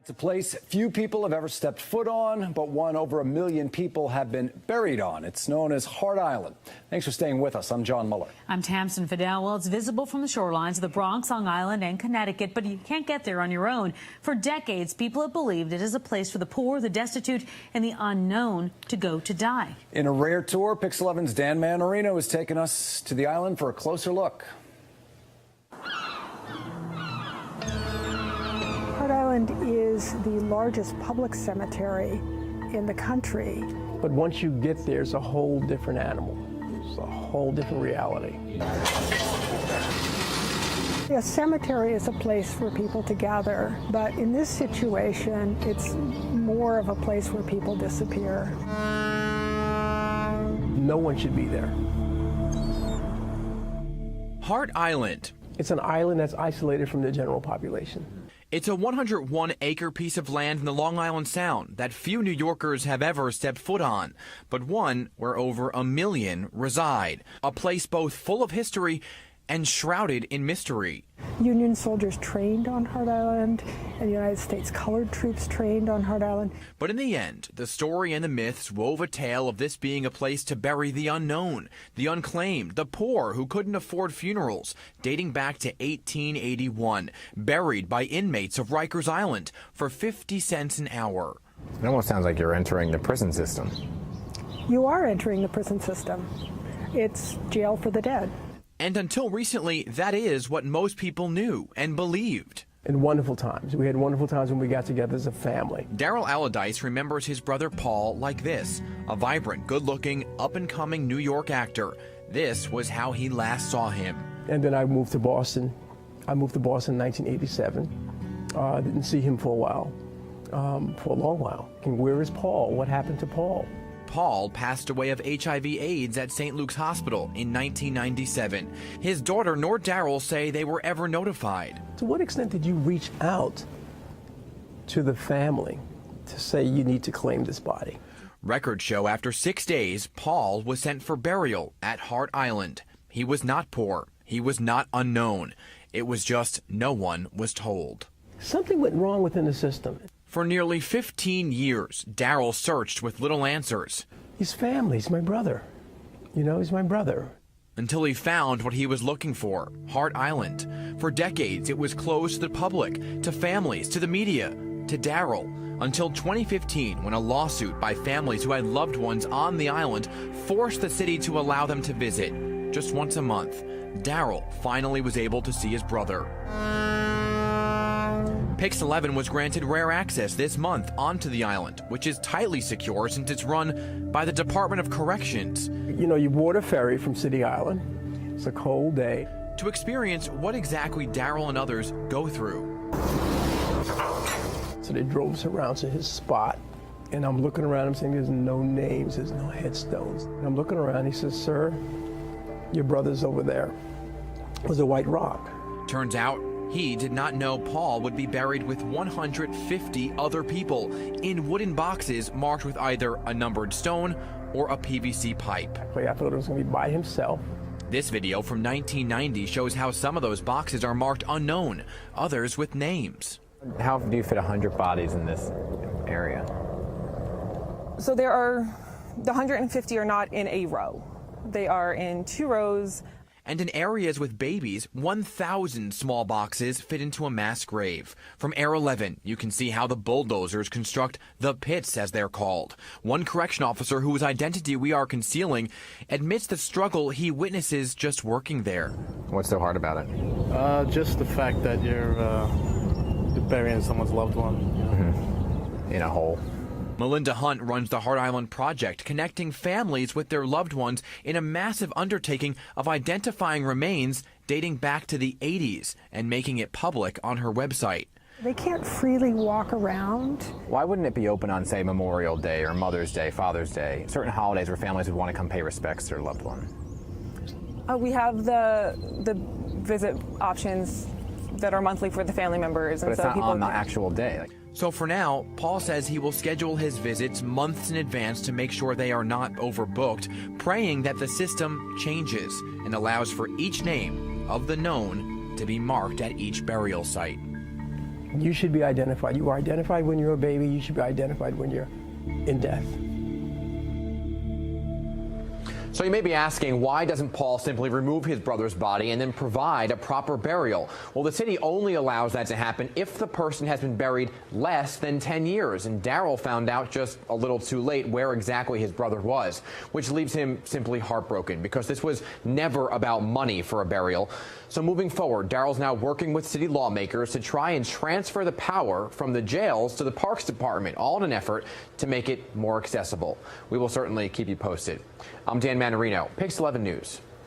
It's a place few people have ever stepped foot on, but one over 1 million people have been buried on. It's known as Hart Island. Thanks for staying with us. I'm John Muller. I'm Tamsen Fidel. Well, it's visible from the shorelines of the Bronx, Long Island, and Connecticut, but you can't get there on your own. For decades, people have believed it is a place for the poor, the destitute, and the unknown to go to die. In a rare tour, Pix 11's Dan Manarino has taken us to the island for a closer look. Hart Island is the largest public cemetery in the country. But once you get there, it's a whole different animal. It's a whole different reality. A cemetery is a place for people to gather, but in this situation, it's more of a place where people disappear. No one should be there. Hart Island. It's an island that's isolated from the general population. It's a 101-acre piece of land in the Long Island Sound that few New Yorkers have ever stepped foot on, but one where over 1 million reside. A place both full of history and shrouded in mystery. Union soldiers trained on Hart Island, and United States colored troops trained on Hart Island. But in the end, the story and the myths wove a tale of this being a place to bury the unknown, the unclaimed, the poor who couldn't afford funerals, dating back to 1881, buried by inmates of Rikers Island for 50 cents an hour. It almost sounds like you're entering the prison system. You are entering the prison system. It's jail for the dead. And until recently, that is what most people knew and believed. And wonderful times. We had wonderful times when we got together as a family. Daryl Allardyce remembers his brother Paul like this, a vibrant, good-looking, up-and-coming New York actor. This was how he last saw him. And then I moved to Boston. I moved to Boston in 1987. I didn't see him for a while, for a long while. And where is Paul? What happened to Paul? Paul passed away of HIV/AIDS at St. Luke's Hospital in 1997. His daughter nor Daryl say they were ever notified. To what extent did you reach out to the family to say you need to claim this body? Records show after 6 days, Paul was sent for burial at Hart Island. He was not poor. He was not unknown. It was just no one was told. Something went wrong within the system. For nearly 15 years, Daryl searched with little answers. He's family. He's my brother. You know, he's my brother. Until he found what he was looking for, Hart Island. For decades, it was closed to the public, to families, to the media, to Daryl. Until 2015, when a lawsuit by families who had loved ones on the island forced the city to allow them to visit. Just once a month, Daryl finally was able to see his brother. Pix 11 was granted rare access this month onto the island, which is tightly secure since it's run by the Department of Corrections. You know, you board a ferry from City Island. It's a cold day. To experience what exactly Daryl and others go through. So they drove us around to his spot, and I'm looking around, I'm saying there's no names, there's no headstones. And I'm looking around, he says, "Sir, your brother's over there." It was a white rock. Turns out, he did not know Paul would be buried with 150 other people in wooden boxes marked with either a numbered stone or a PVC pipe. I thought it was going to be by himself. This video from 1990 shows how some of those boxes are marked unknown, others with names. How do you fit 100 bodies in this area? So the 150 are not in a row. They are in 2 rows. And in areas with babies, 1,000 small boxes fit into a mass grave. From Air 11, you can see how the bulldozers construct the pits, as they're called. One correction officer whose identity we are concealing admits the struggle he witnesses just working there. What's so hard about it? Just the fact that you're burying someone's loved one. Mm-hmm. In a hole. Melinda Hunt runs the Hart Island Project, connecting families with their loved ones in a massive undertaking of identifying remains dating back to the 80s and making it public on her website. They can't freely walk around. Why wouldn't it be open on, say, Memorial Day or Mother's Day, Father's Day, certain holidays where families would want to come pay respects to their loved one? We have the visit options that are monthly for the family members. But it's not on the actual day. So for now, Paul says he will schedule his visits months in advance to make sure they are not overbooked, praying that the system changes and allows for each name of the known to be marked at each burial site. You should be identified. You are identified when you're a baby. You should be identified when you're in death. So you may be asking, why doesn't Paul simply remove his brother's body and then provide a proper burial? Well, the city only allows that to happen if the person has been buried less than 10 years. And Daryl found out just a little too late where exactly his brother was, which leaves him simply heartbroken because this was never about money for a burial. So moving forward, Daryl's now working with city lawmakers to try and transfer the power from the jails to the Parks Department, all in an effort to make it more accessible. We will certainly keep you posted. I'm Dan Manarino, Pix 11 News.